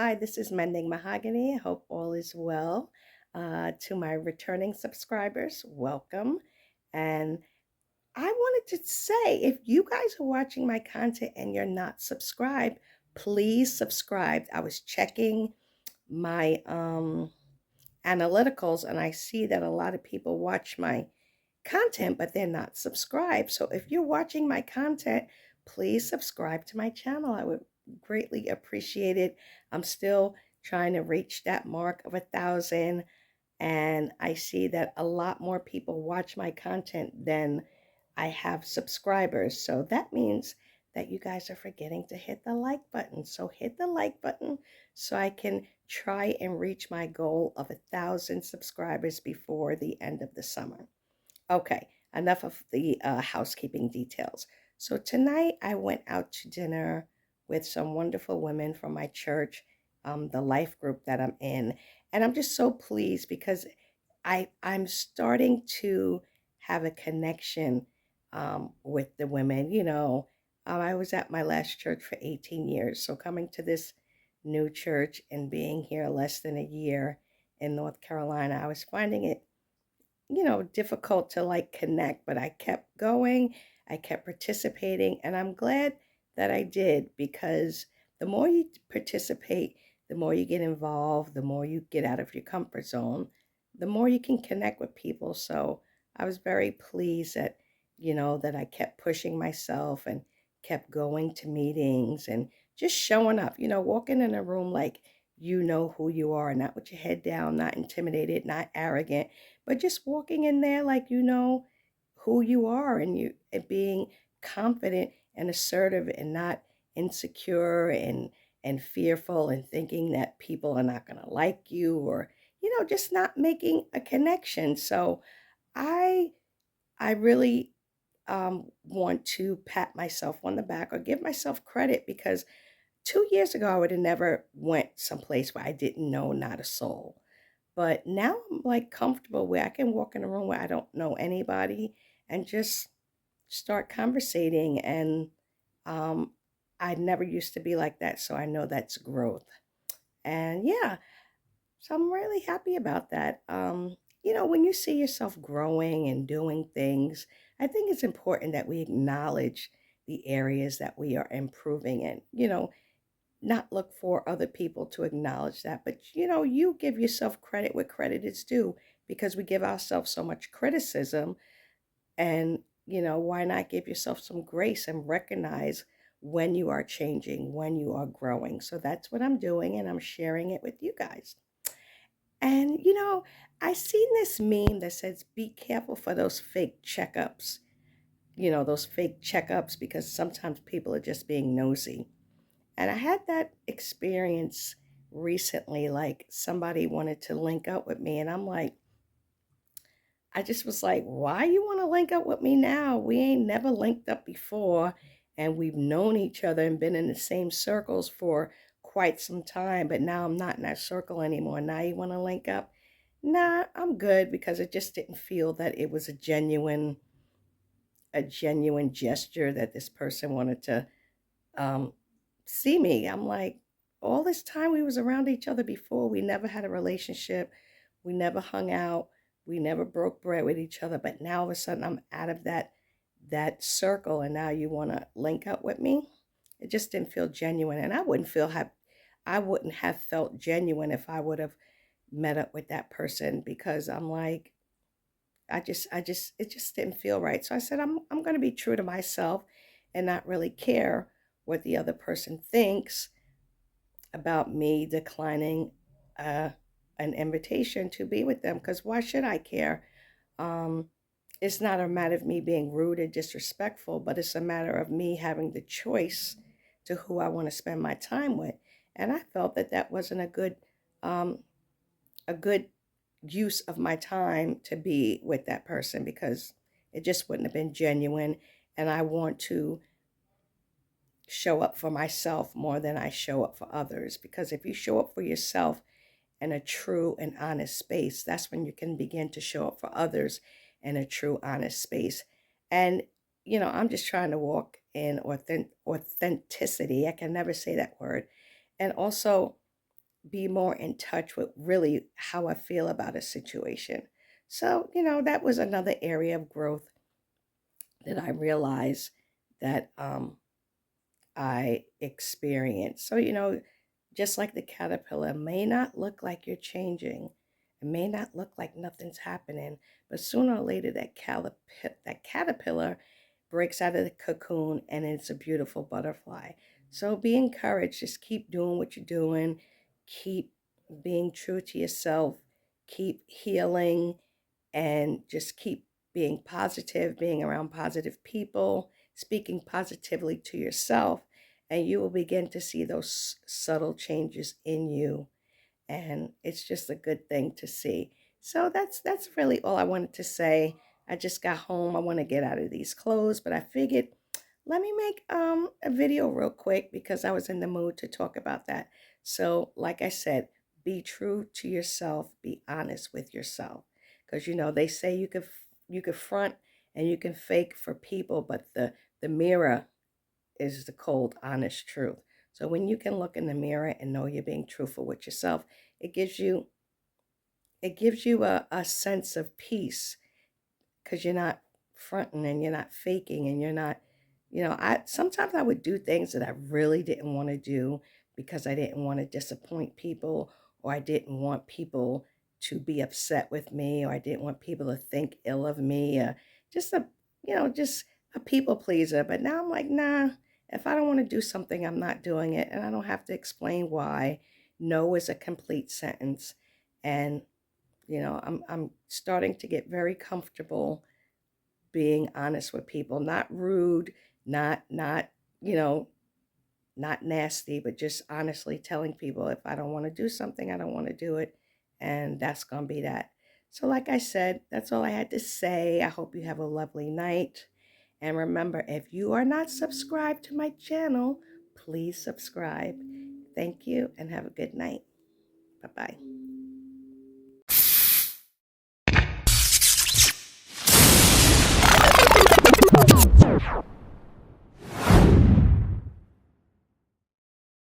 Hi, this is Mending Mahogany. I hope all is well. To my returning subscribers, welcome. And I wanted to say if you guys are watching my content and you're not subscribed, please subscribe. I was checking my analyticals and I see that a lot of people watch my content, but they're not subscribed. So if you're watching my content, please subscribe to my channel. I would greatly appreciate it. I'm still trying to reach that mark of 1,000, and I see that a lot more people watch my content than I have subscribers. So that means that you guys are forgetting to hit the like button. So hit the like button so I can try and reach my goal of 1,000 subscribers before the end of the summer. Okay, enough of the housekeeping details. So tonight I went out to dinner with some wonderful women from my church, the life group that I'm in. And I'm just so pleased because I'm starting to have a connection with the women. I was at my last church for 18 years. So coming to this new church and being here less than a year in North Carolina, I was finding it difficult to like connect, but I kept going, I kept participating, and I'm glad that I did because the more you participate, the more you get involved, the more you get out of your comfort zone, the more you can connect with people. So I was very pleased that I kept pushing myself and kept going to meetings and just showing up, walking in a room like you know who you are, not with your head down, not intimidated, not arrogant, but just walking in there like you know who you are and being confident and assertive and not insecure and fearful and thinking that people are not going to like you or just not making a connection. So I I really want to pat myself on the back or give myself credit because 2 years ago I would have never went someplace where I didn't know not a soul. But now I'm like comfortable where I can walk in a room where I don't know anybody and just start conversating. And um, I never used to be like that. So I know that's growth. And yeah, so I'm really happy about that. When you see yourself growing and doing things, I think it's important that we acknowledge the areas that we are improving in. Not look for other people to acknowledge that, but you give yourself credit where credit is due because we give ourselves so much criticism. And why not give yourself some grace and recognize when you are changing, when you are growing? So that's what I'm doing, and I'm sharing it with you guys. And I seen this meme that says, be careful for those fake checkups, those fake checkups, because sometimes people are just being nosy. And I had that experience recently, like somebody wanted to link up with me, and I'm like, I just was like, why you want to link up with me now? We ain't never linked up before, and we've known each other and been in the same circles for quite some time, but now I'm not in that circle anymore. Now you want to link up? Nah, I'm good because it just didn't feel that it was a genuine gesture that this person wanted to um, see me. I'm like, all this time we was around each other before. We never had a relationship. We never hung out. We never broke bread with each other. But now all of a sudden I'm out of that circle, and now you want to link up with me. It just didn't feel genuine, and I wouldn't have felt genuine if I would have met up with that person because I'm like, it just didn't feel right. So I said, I'm going to be true to myself and not really care what the other person thinks about me declining uh, an invitation to be with them. Because why should I care? Um, it's not a matter of me being rude or disrespectful, but it's a matter of me having the choice to who I want to spend my time with. And I felt that that wasn't um, a good use of my time to be with that person because it just wouldn't have been genuine. And I want to show up for myself more than I show up for others. Because if you show up for yourself in a true and honest space, that's when you can begin to show up for others in a true, honest space. And, I'm just trying to walk in authenticity. I can never say that word. And also, be more in touch with really how I feel about a situation. So, you know, that was another area of growth that I realized that I experienced. So, you know, just like the caterpillar, it may not look like you're changing. It may not look like nothing's happening, but sooner or later that caterpillar breaks out of the cocoon and it's a beautiful butterfly. So be encouraged. Just keep doing what you're doing. Keep being true to yourself. Keep healing and just keep being positive, being around positive people, speaking positively to yourself, and you will begin to see those subtle changes in you. And it's just a good thing to see. So that's really all I wanted to say. I just got home. I want to get out of these clothes, but I figured let me make a video real quick because I was in the mood to talk about that. So, like I said, be true to yourself, be honest with yourself. Because you know, they say you could front and you can fake for people, but the mirror is the cold, honest truth. So when you can look in the mirror and know you're being truthful with yourself, it gives you a sense of peace because you're not fronting and you're not faking and you're not, you know, I sometimes I would do things that I really didn't want to do because I didn't want to disappoint people or I didn't want people to be upset with me or I didn't want people to think ill of me or just a, you know, just a people pleaser. But now I'm like, nah, if I don't want to do something, I'm not doing it and I don't have to explain why. No is a complete sentence. And you know, I'm starting to get very comfortable being honest with people, not rude, not, you know, not nasty, but just honestly telling people if I don't want to do something, I don't want to do it, and that's going to be that. So like I said, that's all I had to say. I hope you have a lovely night. And remember, if you are not subscribed to my channel, please subscribe. Thank you and have a good night. Bye-bye.